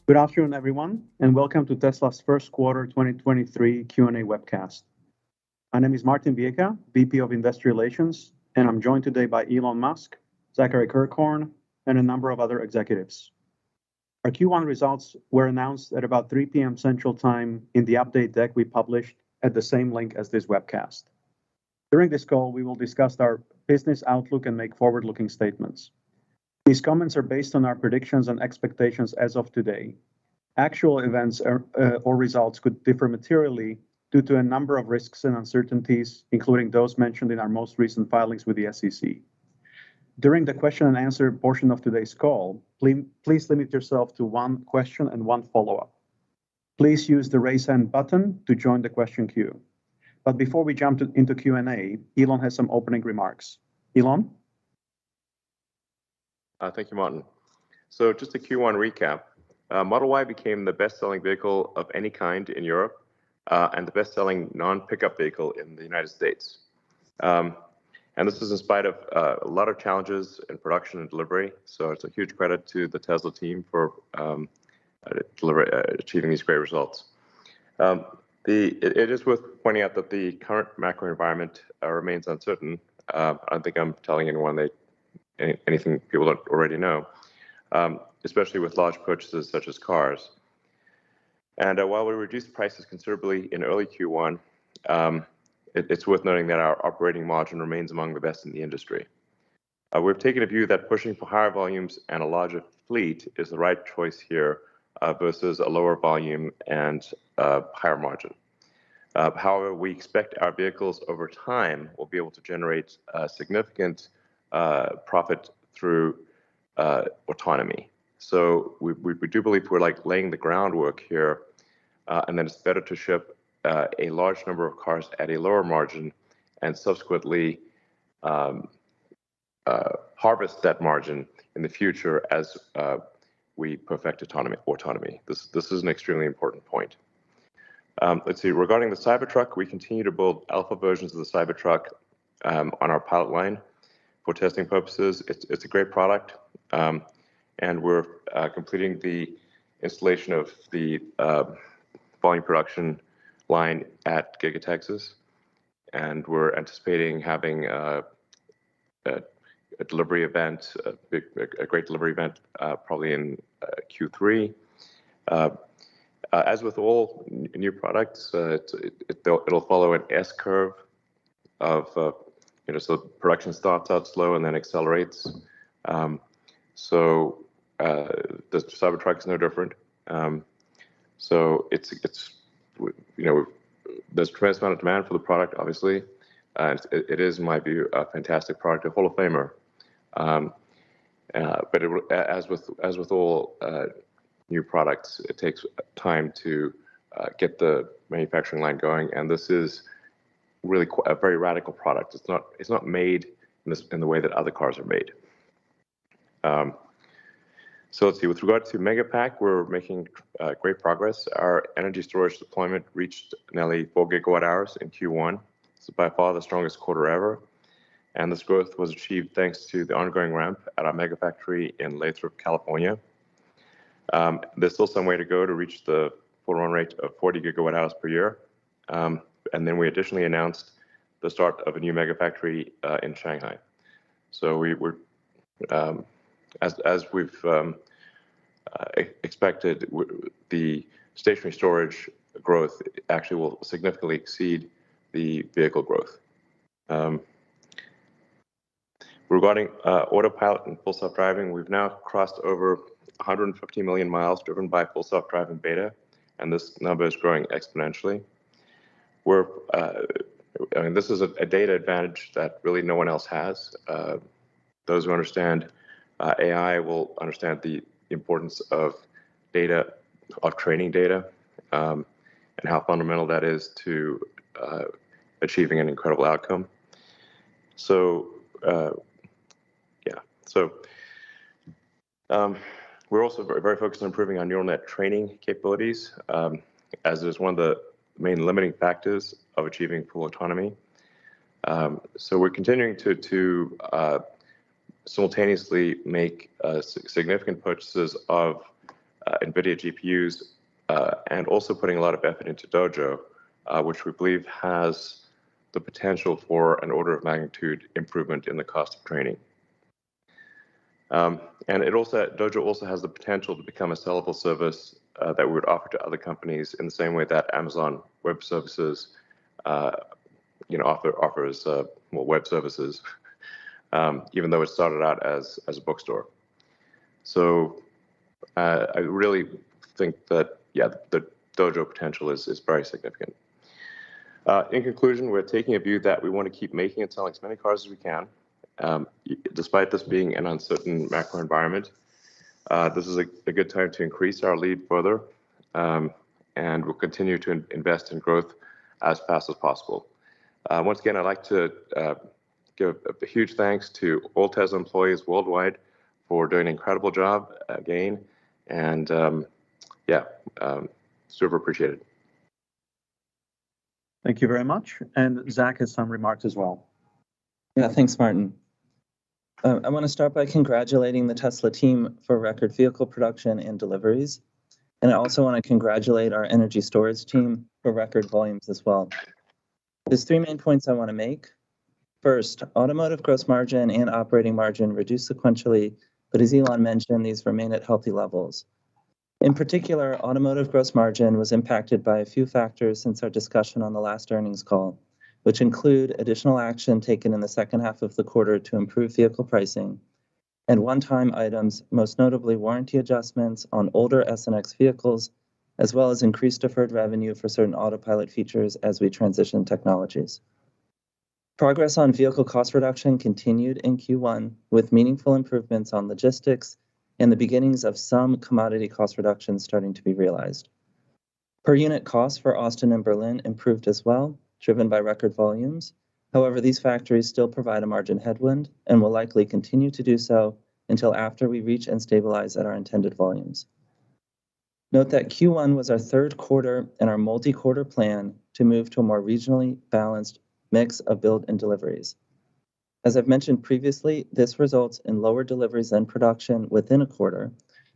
Good afternoon, everyone, and welcome to Tesla's first quarter 2023 Q&A webcast. My name is Martin Viecha, VP of Investor Relations, and I'm joined today by Elon Musk, Zachary Kirkhorn, and a number of other executives. Our Q1 results were announced at about 3 p.m. Central Time in the update deck we published at the same link as this webcast. During this call, we will discuss our business outlook and make forward-looking statements. These comments are based on our predictions and expectations as of today. Actual events or results could differ materially due to a number of risks and uncertainties, including those mentioned in our most recent filings with the SEC. During the question and answer portion of today's call, please limit yourself to one question and one follow-up. Please use the raise hand button to join the question queue. But before we jump into Q&A, Elon has some opening remarks. Elon? Thank you, Martin. So just a Q1 recap. Model Y became the best-selling vehicle of any kind in Europe and the best-selling non-pickup vehicle in the United States. And this is in spite of a lot of challenges in production and delivery. So it's a huge credit to the Tesla team for achieving these great results. It is worth pointing out that the current macro environment remains uncertain. I don't think I'm telling anyone anything people don't already know, especially with large purchases such as cars. And while we reduced prices considerably in early Q1, it's worth noting that our operating margin remains among the best in the industry. We've taken a view that pushing for higher volumes and a larger fleet is the right choice here versus a lower volume and higher margin. However, we expect our vehicles over time will be able to generate significant profit through autonomy. So we do believe we're laying the groundwork here, and then it's better to ship a large number of cars at a lower margin and subsequently harvest that margin in the future as we perfect autonomy. This is an extremely important point. Let's see, regarding the Cybertruck, we continue to build alpha versions of the Cybertruck on our pilot line for testing purposes. It's a great product, and we're completing the installation of the volume production line at Giga Texas, and we're anticipating having a delivery event, a great delivery event, probably in Q3. As with all new products, it'll follow an S curve of so production starts out slow and then accelerates. So the Cybertruck is no different. So it's there's a tremendous amount of demand for the product, obviously. It is, in my view, a fantastic product, a Hall of Famer. But as with all new products, it takes time to get the manufacturing line going, and this is really a very radical product. It's not made in the way that other cars are made. So let's see. With regard to Megapack, we're making great progress. Our energy storage deployment reached nearly 4 gigawatt-hours in Q1. It's by far the strongest quarter ever, and this growth was achieved thanks to the ongoing ramp at our Megafactory in Lathrop, California. There's still some way to go to reach the full run rate of 40 gigawatt-hours per year. And then we additionally announced the start of a new Megafactory in Shanghai. So we're as we've expected, the stationary storage growth actually will significantly exceed the vehicle growth. Regarding Autopilot and Full Self-Driving, we've now crossed over 150 million miles driven by Full Self-Driving beta, and this number is growing exponentially. This is a data advantage that really no one else has. Those who understand AI will understand the importance of data, of training data, and how fundamental that is to achieving an incredible outcome. So, we're also very focused on improving our neural net training capabilities, as is one of the main limiting factors of achieving full autonomy. So we're continuing to simultaneously make significant purchases of NVIDIA GPUs, and also putting a lot of effort into Dojo, which we believe has the potential for an order of magnitude improvement in the cost of training. And Dojo also has the potential to become a sellable service that we would offer to other companies in the same way that Amazon Web Services, offers web services, even though it started out as a bookstore. So I really think that, the Dojo potential is very significant. In conclusion, we're taking a view that we want to keep making and selling as many cars as we can, despite this being an uncertain macro environment. This is a good time to increase our lead further, and we'll continue to invest in growth as fast as possible. Once again, I'd like to give a huge thanks to all Tesla employees worldwide for doing an incredible job again, and super appreciated. Thank you very much. And Zach has some remarks as well. Yeah, thanks, Martin. I want to start by congratulating the Tesla team for record vehicle production and deliveries. And I also want to congratulate our energy storage team for record volumes as well. There's three main points I want to make. First, automotive gross margin and operating margin reduced sequentially, but as Elon mentioned, these remain at healthy levels. In particular, automotive gross margin was impacted by a few factors since our discussion on the last earnings call, which include additional action taken in the second half of the quarter to improve vehicle pricing, and one-time items, most notably warranty adjustments on older S and X vehicles, as well as increased deferred revenue for certain autopilot features as we transition technologies. Progress on vehicle cost reduction continued in Q1 with meaningful improvements on logistics and the beginnings of some commodity cost reductions starting to be realized. Per unit costs for Austin and Berlin improved as well, driven by record volumes. However, these factories still provide a margin headwind and will likely continue to do so until after we reach and stabilize at our intended volumes. Note that Q1 was our third quarter in our multi-quarter plan to move to a more regionally balanced mix of build and deliveries. As I've mentioned previously, this results in lower deliveries than production within a quarter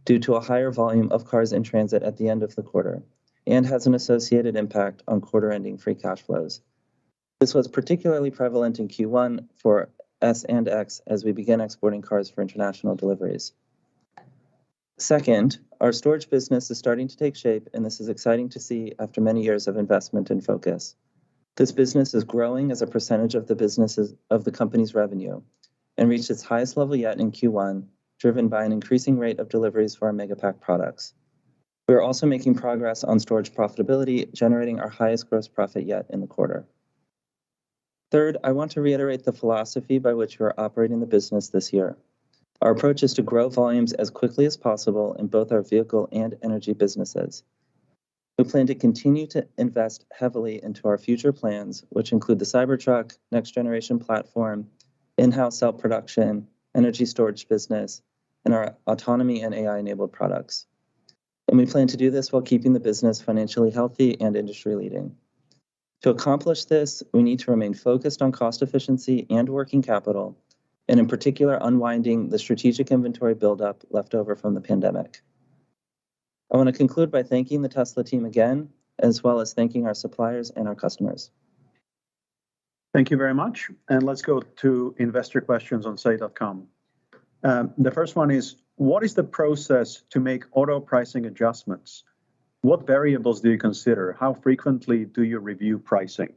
due to a higher volume of cars in transit at the end of the quarter and has an associated impact on quarter-ending free cash flows. This was particularly prevalent in Q1 for S and X as we began exporting cars for international deliveries. Second, our storage business is starting to take shape, and this is exciting to see after many years of investment and focus. This business is growing as a percentage of the company's revenue and reached its highest level yet in Q1, driven by an increasing rate of deliveries for our Megapack products. We are also making progress on storage profitability, generating our highest gross profit yet in the quarter. Third, I want to reiterate the philosophy by which we are operating the business this year. Our approach is to grow volumes as quickly as possible in both our vehicle and energy businesses. We plan to continue to invest heavily into our future plans, which include the Cybertruck, next generation platform, in-house cell production, energy storage business, and our autonomy and AI-enabled products. And we plan to do this while keeping the business financially healthy and industry-leading. To accomplish this, we need to remain focused on cost efficiency and working capital, and in particular, unwinding the strategic inventory buildup left over from the pandemic. I want to conclude by thanking the Tesla team again, as well as thanking our suppliers and our customers. Thank you very much. And let's go to investor questions on say.com. The first one is, what is the process to make auto pricing adjustments? What variables do you consider? How frequently do you review pricing?